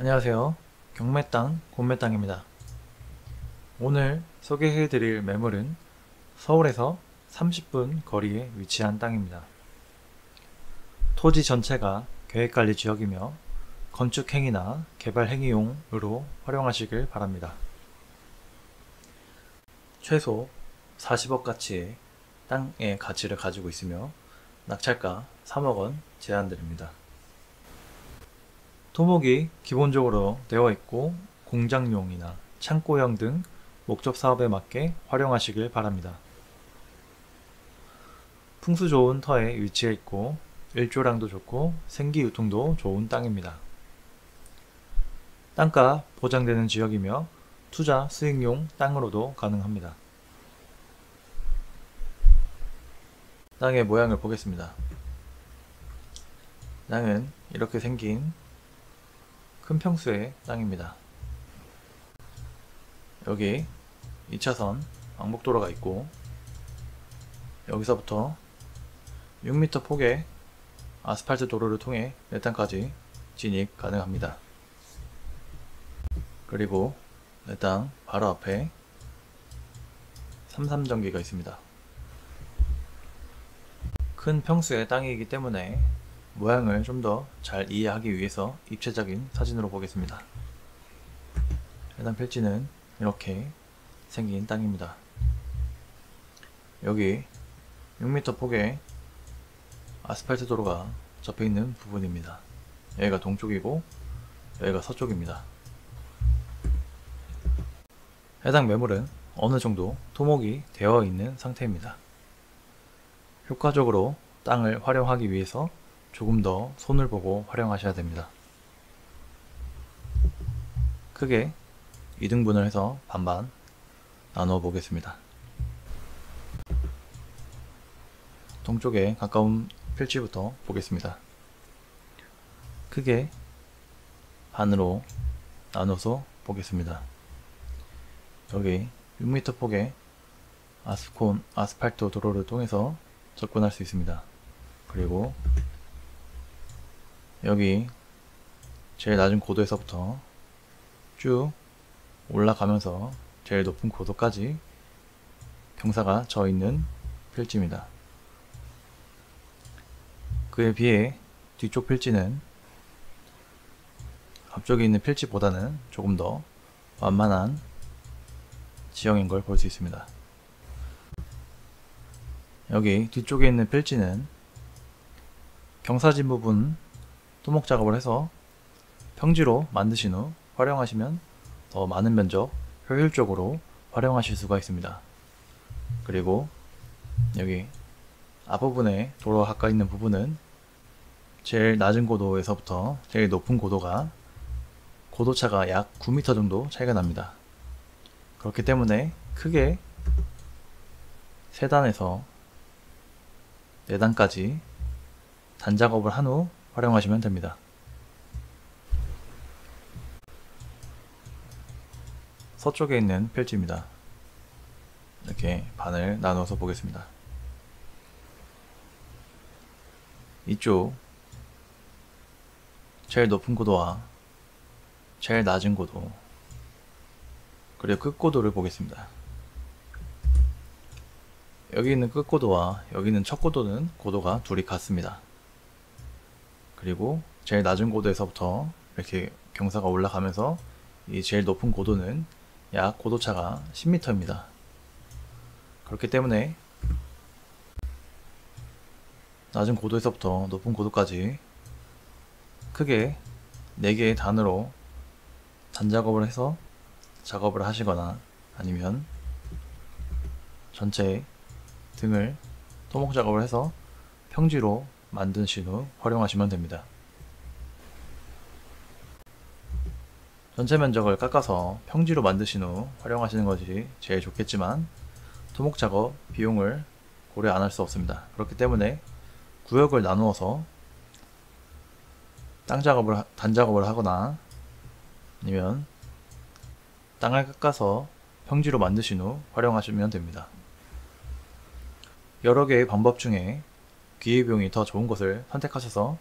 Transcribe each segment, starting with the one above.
안녕하세요. 경매 땅, 공매 땅입니다. 오늘 소개해드릴 매물은 서울에서 30분 거리에 위치한 땅입니다. 토지 전체가 계획관리 지역이며 건축행위나 개발행위용으로 활용하시길 바랍니다. 최소 40억 가치의 땅의 가치를 가지고 있으며 낙찰가 3억원 제한드립니다. 토목이 기본적으로 되어 있고 공장용이나 창고형 등 목적 사업에 맞게 활용하시길 바랍니다. 풍수 좋은 터에 위치해 있고 일조량도 좋고 생기 유통도 좋은 땅입니다. 땅가 보장되는 지역이며 투자 수익용 땅으로도 가능합니다. 땅의 모양을 보겠습니다. 땅은 이렇게 생긴 큰 평수의 땅입니다. 여기 2차선 왕복도로가 있고 여기서부터 6m 폭의 아스팔트 도로를 통해 내 땅까지 진입 가능합니다. 그리고 내 땅 바로 앞에 삼삼전기가 있습니다. 큰 평수의 땅이기 때문에 모양을 좀 더 잘 이해하기 위해서 입체적인 사진으로 보겠습니다. 해당 필지는 이렇게 생긴 땅입니다. 여기 6m 폭의 아스팔트 도로가 접해 있는 부분입니다. 여기가 동쪽이고 여기가 서쪽입니다. 해당 매물은 어느 정도 토목이 되어 있는 상태입니다. 효과적으로 땅을 활용하기 위해서 조금 더 손을 보고 활용하셔야 됩니다. 크게 2등분을 해서 반반 나누어 보겠습니다. 동쪽에 가까운 필지부터 보겠습니다. 크게 반으로 나눠서 보겠습니다. 여기 6m 폭의 아스팔트 도로를 통해서 접근할 수 있습니다. 그리고 여기 제일 낮은 고도에서부터 쭉 올라가면서 제일 높은 고도까지 경사가 져 있는 필지입니다. 그에 비해 뒤쪽 필지는 앞쪽에 있는 필지보다는 조금 더 완만한 지형인 걸 볼 수 있습니다. 여기 뒤쪽에 있는 필지는 경사진 부분 토목 작업을 해서 평지로 만드신 후 활용하시면 더 많은 면적 효율적으로 활용하실 수가 있습니다. 그리고 여기 앞부분에 도로가 가까이 있는 부분은 제일 낮은 고도에서부터 제일 높은 고도가 고도차가 약 9m 정도 차이가 납니다. 그렇기 때문에 크게 3단에서 4단까지 단작업을 한 후 활용하시면 됩니다. 서쪽에 있는 필지입니다. 이렇게 반을 나누어서 보겠습니다. 이쪽 제일 높은 고도와 제일 낮은 고도 그리고 끝고도를 보겠습니다. 여기 있는 끝고도와 여기 있는 첫 고도는 고도가 둘이 같습니다. 그리고 제일 낮은 고도에서부터 이렇게 경사가 올라가면서 이 제일 높은 고도는 약 고도차가 10m입니다. 그렇기 때문에 낮은 고도에서부터 높은 고도까지 크게 4개의 단으로 단작업을 해서 작업을 하시거나 아니면 전체 등을 토목 작업을 해서 평지로 만드신 후 활용하시면 됩니다. 전체 면적을 깎아서 평지로 만드신 후 활용하시는 것이 제일 좋겠지만 토목 작업 비용을 고려 안 할 수 없습니다. 그렇기 때문에 구역을 나누어서 단작업을 하거나 아니면 땅을 깎아서 평지로 만드신 후 활용하시면 됩니다. 여러 개의 방법 중에 기회비용이 더 좋은 것을 선택하셔서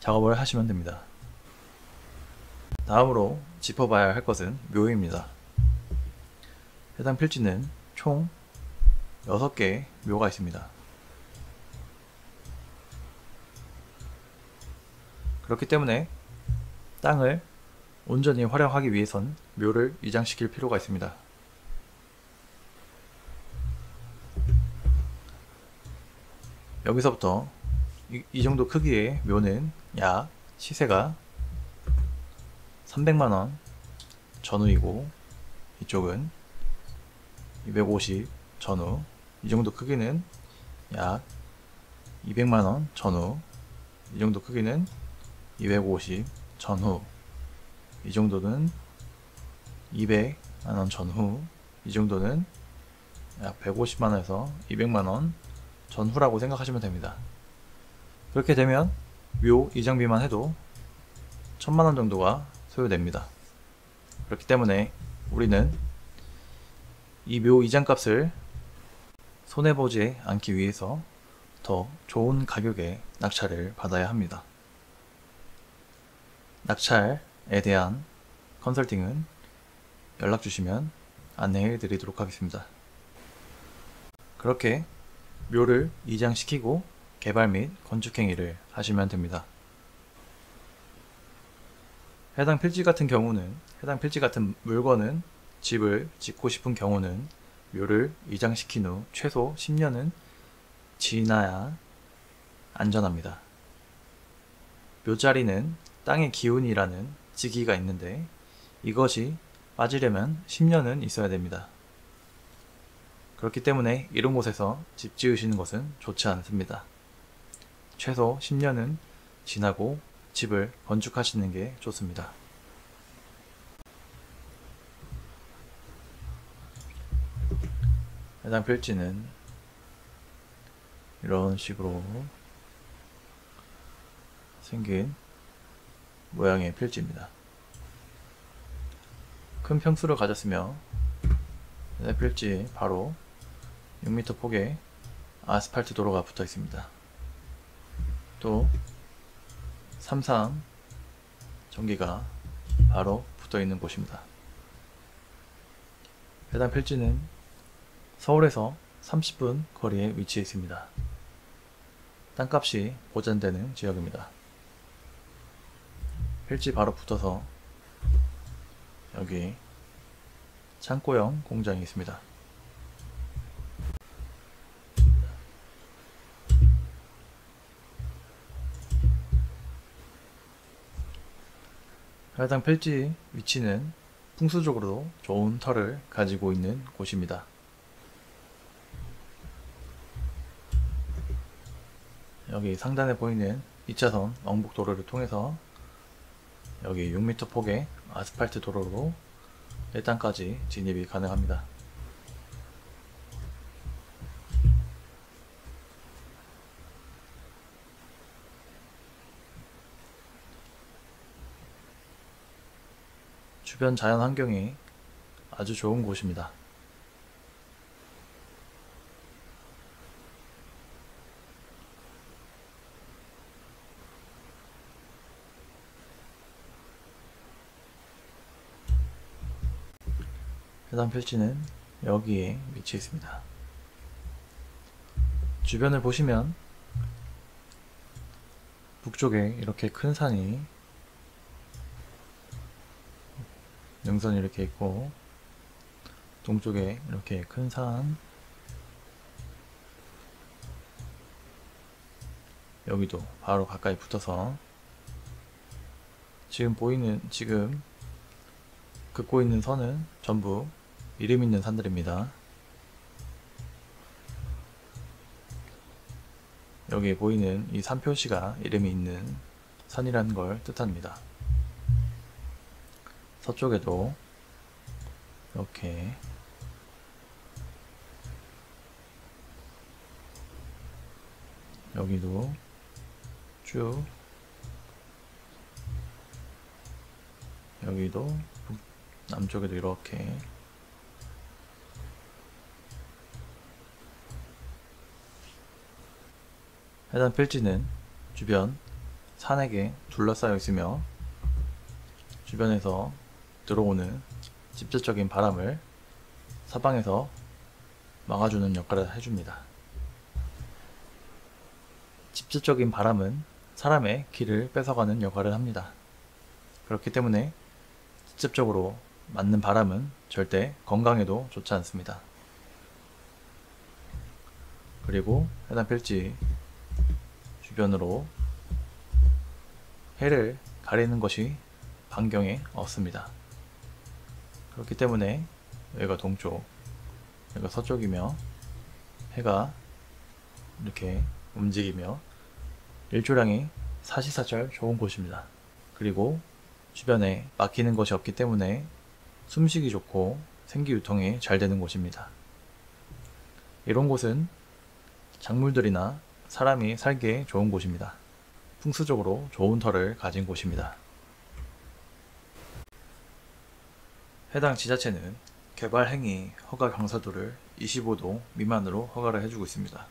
작업을 하시면 됩니다. 다음으로 짚어봐야 할 것은 묘입니다. 해당 필지는 총 6개의 묘가 있습니다. 그렇기 때문에 땅을 온전히 활용하기 위해선 묘를 이장시킬 필요가 있습니다. 여기서부터 이 정도 크기의 묘는 약 시세가 300만원 전후이고, 이쪽은 250 전후, 이 정도 크기는 약 200만원 전후, 이 정도 크기는 250 전후, 이 정도는 200만원 전후, 이 정도는 약 150만원에서 200만원 전후라고 생각하시면 됩니다. 그렇게 되면 묘 이장비만 해도 1000만원 정도가 소요됩니다. 그렇기 때문에 우리는 이 묘 이장값을 손해보지 않기 위해서 더 좋은 가격의 낙찰을 받아야 합니다. 낙찰에 대한 컨설팅은 연락 주시면 안내해 드리도록 하겠습니다. 그렇게 묘를 이장시키고 개발 및 건축행위를 하시면 됩니다. 해당 필지 같은 물건은 집을 짓고 싶은 경우는 묘를 이장시킨 후 최소 10년은 지나야 안전합니다. 묘자리는 땅의 기운이라는 지기가 있는데 이것이 빠지려면 10년은 있어야 됩니다. 그렇기 때문에 이런 곳에서 집 지으시는 것은 좋지 않습니다. 최소 10년은 지나고 집을 건축하시는 게 좋습니다. 해당 필지는 이런 식으로 생긴 모양의 필지입니다. 큰 평수를 가졌으며 해당 필지 바로 6m 폭의 아스팔트 도로가 붙어 있습니다. 또 3상 전기가 바로 붙어 있는 곳입니다. 해당 필지는 서울에서 30분 거리에 위치해 있습니다. 땅값이 보전되는 지역입니다. 필지 바로 붙어서 여기 창고형 공장이 있습니다. 해당 필지 위치는 풍수적으로도 좋은 터를 가지고 있는 곳입니다. 여기 상단에 보이는 2차선 왕복도로를 통해서 여기 6m 폭의 아스팔트 도로로 1단까지 진입이 가능합니다. 주변 자연 환경이 아주 좋은 곳입니다. 해당 필지는 여기에 위치해 있습니다. 주변을 보시면 북쪽에 이렇게 큰 산이 능선이 이렇게 있고, 동쪽에 이렇게 큰 산, 여기도 바로 가까이 붙어서 지금 긋고 있는 선은 전부 이름 있는 산들입니다. 여기 보이는 이 산 표시가 이름이 있는 산이라는 걸 뜻합니다. 서쪽에도 이렇게 여기도 쭉 여기도 남쪽에도 이렇게 해당 필지는 주변 산에게 둘러싸여 있으며 주변에서 들어오는 직접적인 바람을 사방에서 막아주는 역할을 해줍니다. 직접적인 바람은 사람의 기를 뺏어가는 역할을 합니다. 그렇기 때문에 직접적으로 맞는 바람은 절대 건강에도 좋지 않습니다. 그리고 해당 필지 주변으로 해를 가리는 것이 반경에 없습니다. 그렇기 때문에 여기가 동쪽, 여기가 서쪽이며 해가 이렇게 움직이며 일조량이 사시사철 좋은 곳입니다. 그리고 주변에 막히는 것이 없기 때문에 숨쉬기 좋고 생기유통이 잘 되는 곳입니다. 이런 곳은 작물들이나 사람이 살기에 좋은 곳입니다. 풍수적으로 좋은 터를 가진 곳입니다. 해당 지자체는 개발 행위 허가 경사도를 25도 미만으로 허가를 해주고 있습니다.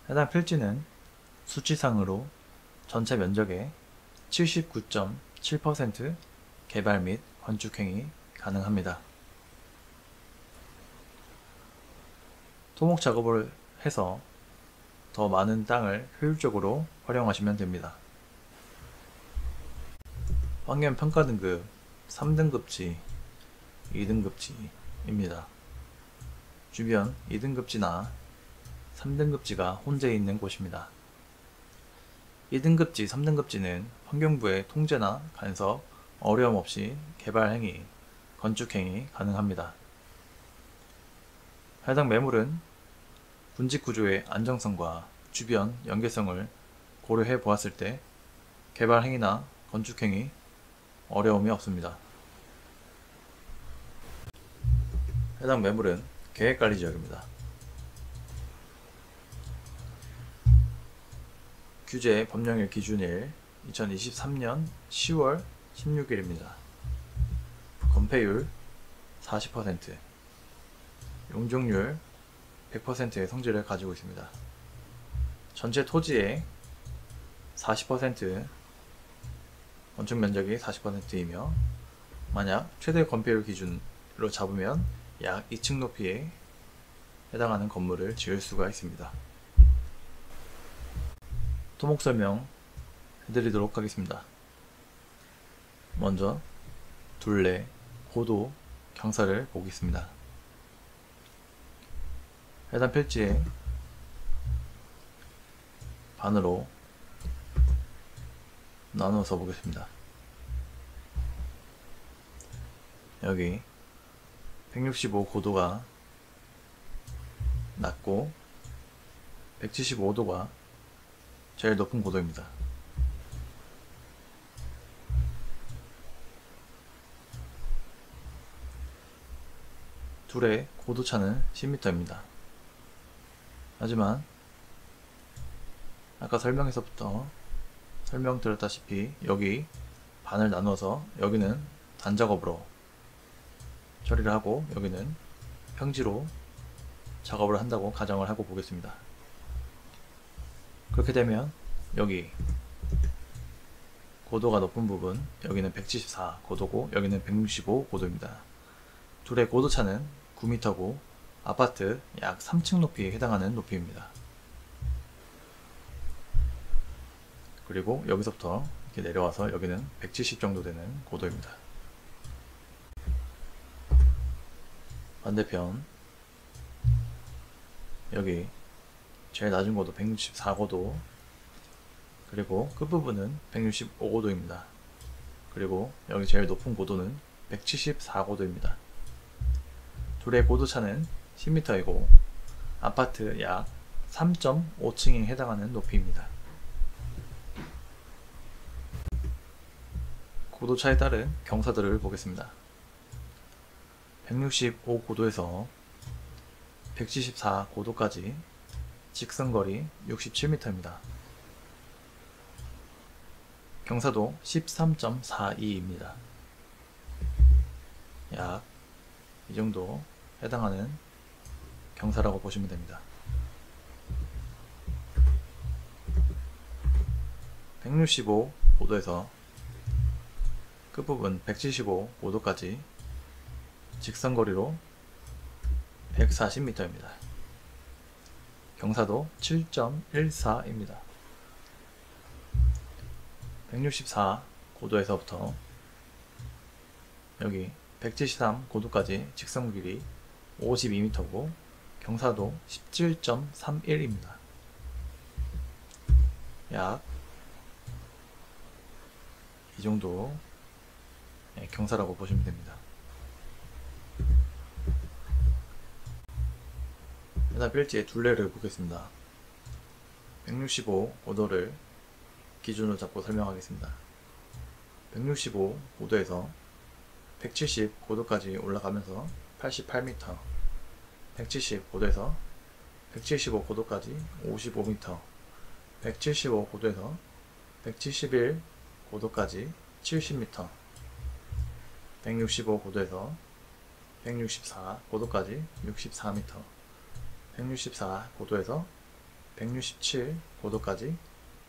해당 필지는 수치상으로 전체 면적의 79.7% 개발 및 건축행위 가능합니다. 토목 작업을 해서 더 많은 땅을 효율적으로 활용하시면 됩니다. 환경 평가 등급 3등급지, 2등급지입니다. 주변 2등급지나 3등급지가 혼재 있는 곳입니다. 2등급지, 3등급지는 환경부의 통제나 간섭, 어려움 없이 개발 행위, 건축 행위 가능합니다. 해당 매물은 군집 구조의 안정성과 주변 연계성을 고려해 보았을 때 개발 행위나 건축 행위 어려움이 없습니다. 해당 매물은 계획관리지역입니다. 규제 법령일 기준일 2023년 10월 16일입니다. 건폐율 40%, 용적률 100%의 성질을 가지고 있습니다. 전체 토지의 40%, 건축 면적이 40%이며 만약 최대 건폐율 기준으로 잡으면 약 2층 높이에 해당하는 건물을 지을 수가 있습니다. 토목 설명 해드리도록 하겠습니다. 먼저 둘레, 고도, 경사를 보겠습니다. 해당 필지에 반으로 나누어서 보겠습니다. 여기 165 고도가 낮고 175도가 제일 높은 고도입니다. 둘의 고도차는 10m입니다. 하지만 아까 설명에서부터 설명드렸다시피 여기 반을 나누어서 여기는 단작업으로 처리를 하고 여기는 평지로 작업을 한다고 가정을 하고 보겠습니다. 그렇게 되면 여기 고도가 높은 부분, 여기는 174 고도고 여기는 165 고도입니다. 둘의 고도차는 9m고 아파트 약 3층 높이에 해당하는 높이입니다. 그리고 여기서부터 이렇게 내려와서 여기는 170 정도 되는 고도입니다. 반대편 여기 제일 낮은 고도 164고도, 그리고 끝부분은 165고도입니다. 그리고 여기 제일 높은 고도는 174고도입니다. 둘의 고도차는 10m이고 아파트 약 3.5층에 해당하는 높이입니다. 고도차에 따른 경사들을 보겠습니다. 165고도에서 174고도까지 직선거리 67m입니다. 경사도 13.42입니다. 약 이 정도 해당하는 경사라고 보시면 됩니다. 165고도에서 끝부분 175고도까지 직선거리로 140m입니다. 경사도 7.14입니다. 164고도에서부터 여기 173고도까지 직선 길이 52m고 경사도 17.31입니다. 약 이 정도 경사라고 보시면 됩니다. 해당 필지의 둘레를 보겠습니다. 165고도를 기준으로 잡고 설명하겠습니다. 165고도에서 170고도까지 올라가면서 88m, 170고도에서 175고도까지 55m, 175고도에서 171고도까지 70m, 165고도에서 164고도까지 64m, 164고도에서 167고도까지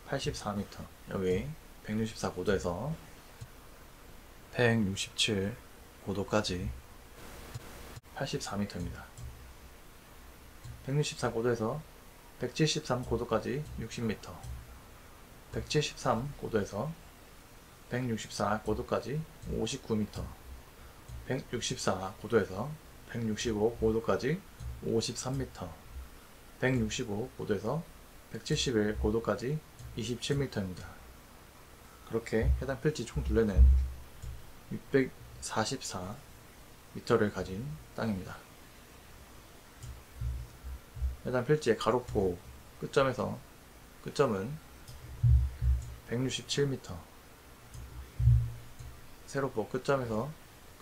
84m, 여기 164고도에서 167고도까지 84m입니다. 164고도에서 173고도까지 60m, 173고도에서 164고도까지 59m, 164고도에서 165고도까지 53m, 165고도에서 171고도까지 27m입니다. 그렇게 해당 필지 총 둘레는 644m를 가진 땅입니다. 해당 필지의 가로포 끝점에서 끝점은 167m, 세로포 끝점에서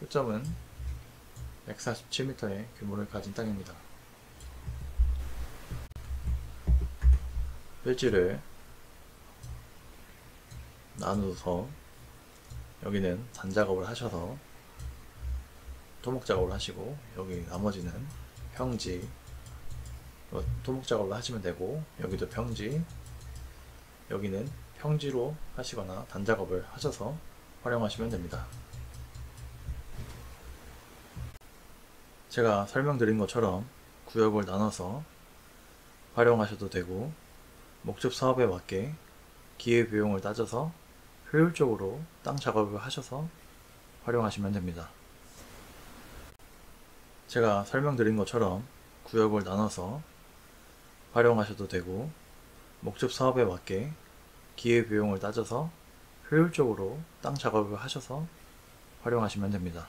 끝점은 147m의 규모를 가진 땅입니다. 필지를 나누어서 여기는 잔작업을 하셔서 토목작업을 하시고, 여기 나머지는 평지 토목작업을 하시면 되고, 여기도 평지, 여기는 평지로 하시거나 단작업을 하셔서 활용하시면 됩니다. 제가 설명드린 것처럼 구역을 나눠서 활용하셔도 되고, 목적 사업에 맞게 기회비용을 따져서 효율적으로 땅 작업을 하셔서 활용하시면 됩니다. 제가 설명드린 것처럼 구역을 나눠서 활용하셔도 되고, 목적 사업에 맞게 기회비용을 따져서 효율적으로 땅 작업을 하셔서 활용하시면 됩니다.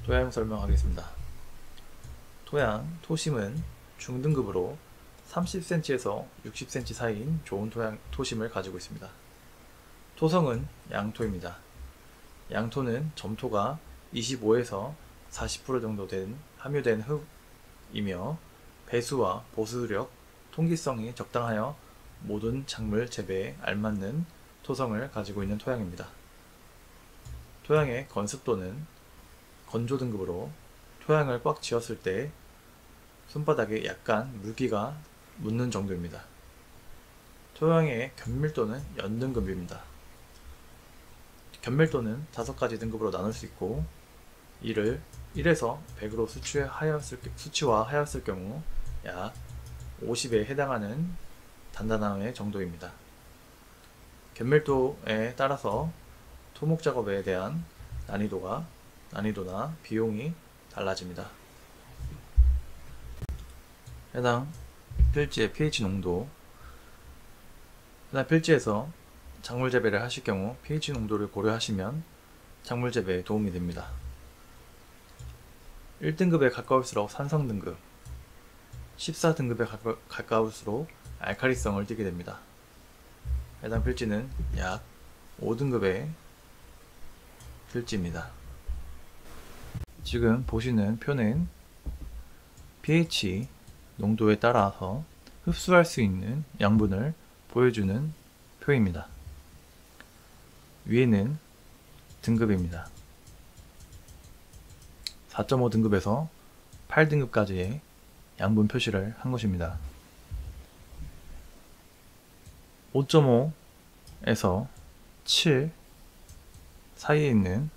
토양 설명하겠습니다. 토양, 토심은 중등급으로 30cm에서 60cm 사이인 좋은 토심을 가지고 있습니다. 토성은 양토입니다. 양토는 점토가 25에서 40% 정도 함유된 흙이며 배수와 보수력, 통기성이 적당하여 모든 작물 재배에 알맞는 토성을 가지고 있는 토양입니다. 토양의 건습도는 건조 등급으로 토양을 꽉 쥐었을 때 손바닥에 약간 물기가 묻는 정도입니다. 토양의 견밀도는 연등급입니다. 견밀도는 5가지 등급으로 나눌 수 있고, 이를 1에서 100으로 수치화하였을 경우 약 50에 해당하는 단단함의 정도입니다. 견밀도에 따라서 토목작업에 대한 난이도나 비용이 달라집니다. 해당 필지의 pH 농도, 해당 필지에서 작물 재배를 하실 경우 pH 농도를 고려하시면 작물 재배에 도움이 됩니다. 1등급에 가까울수록 산성 등급, 14등급에 가까울수록 알칼리성을 띠게 됩니다. 해당 필지는 약 5등급의 필지입니다. 지금 보시는 표는 pH 농도에 따라서 흡수할 수 있는 양분을 보여주는 표입니다. 위에는 등급입니다. 4.5등급에서 8등급까지의 양분 표시를 한 것입니다. 5.5에서 7, 사이에 있는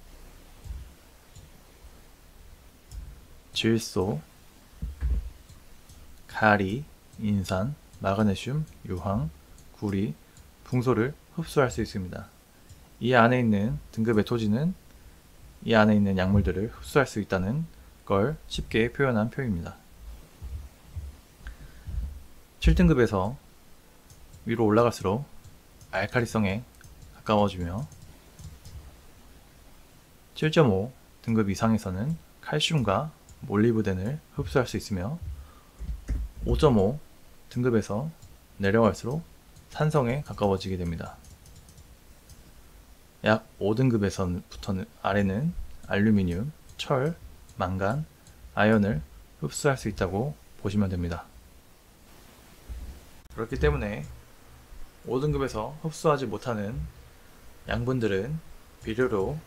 질소, 가리, 인산, 마그네슘, 유황, 구리, 붕소를 흡수할 수 있습니다. 이 안에 있는 등급의 토지는 이 안에 있는 약물들을 흡수할 수 있다는 걸 쉽게 표현한 표입니다. 7등급에서 위로 올라갈수록 알칼리성에 가까워지며 7.5 등급 이상에서는 칼슘과 몰리브덴을 흡수할 수 있으며 5.5 등급에서 내려갈수록 산성에 가까워지게 됩니다. 약 5등급에서부터는 아래는 알루미늄, 철, 망간, 아연을 흡수할 수 있다고 보시면 됩니다. 그렇기 때문에 5등급에서 흡수하지 못하는 양분들은 비료로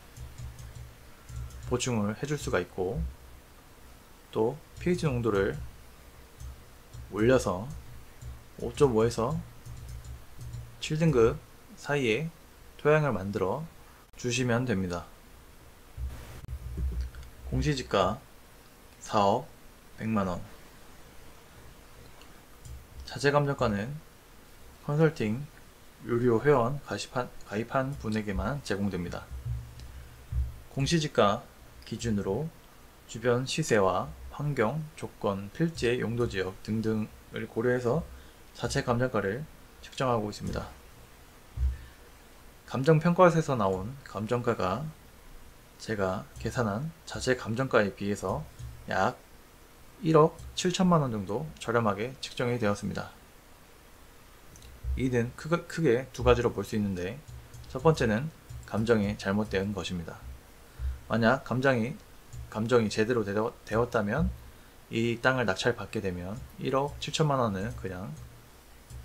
보충을 해줄 수가 있고, 또 pH 농도를 올려서 5.5에서 7등급 사이에 토양을 만들어 주시면 됩니다. 공시지가 4억 100만원, 자재감정가는 컨설팅 유료 회원 가입한 분에게만 제공됩니다. 공시지가 기준으로 주변 시세와 환경, 조건, 필지의 용도지역 등등을 고려해서 자체 감정가를 측정하고 있습니다. 감정평가에서 나온 감정가가 제가 계산한 자체 감정가에 비해서 약 1억 7천만원 정도 저렴하게 측정이 되었습니다. 이는 크게 두 가지로 볼 수 있는데, 첫 번째는 감정이 잘못된 것입니다. 만약 감정이 제대로 되었다면 이 땅을 낙찰받게 되면 1억 7천만원은 그냥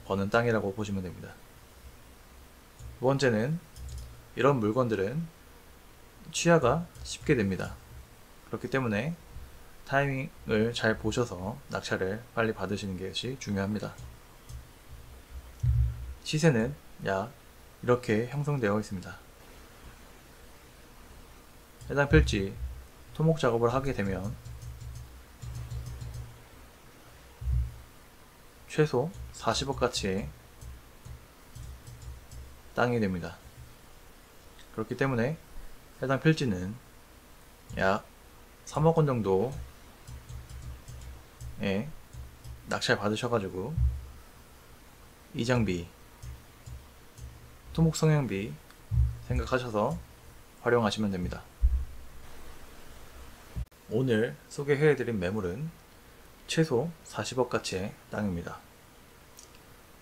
버는 땅이라고 보시면 됩니다. 두 번째는 이런 물건들은 취하가 쉽게 됩니다. 그렇기 때문에 타이밍을 잘 보셔서 낙찰을 빨리 받으시는 것이 중요합니다. 시세는 약 이렇게 형성되어 있습니다. 해당 필지 토목 작업을 하게 되면 최소 40억 가치의 땅이 됩니다. 그렇기 때문에 해당 필지는 약 3억 원 정도의 낙찰 받으셔가지고 이장비, 토목 성형비 생각하셔서 활용하시면 됩니다. 오늘 소개해드린 매물은 최소 40억 가치의 땅입니다.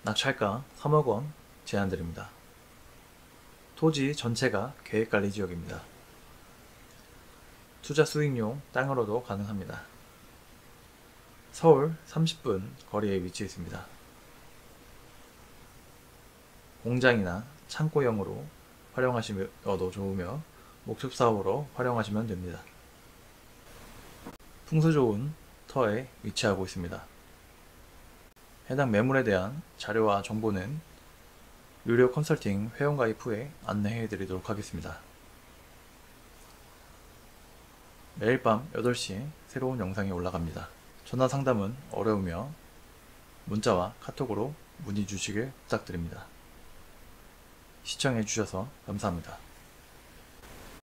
낙찰가 3억 원 제한드립니다. 토지 전체가 계획관리 지역입니다. 투자 수익용 땅으로도 가능합니다. 서울 30분 거리에 위치해 있습니다. 공장이나 창고형으로 활용하시며도 좋으며 목축사업으로 활용하시면 됩니다. 풍수 좋은 터에 위치하고 있습니다. 해당 매물에 대한 자료와 정보는 유료 컨설팅 회원가입 후에 안내해 드리도록 하겠습니다. 매일 밤 8시에 새로운 영상이 올라갑니다. 전화 상담은 어려우며 문자와 카톡으로 문의 주시길 부탁드립니다. 시청해 주셔서 감사합니다.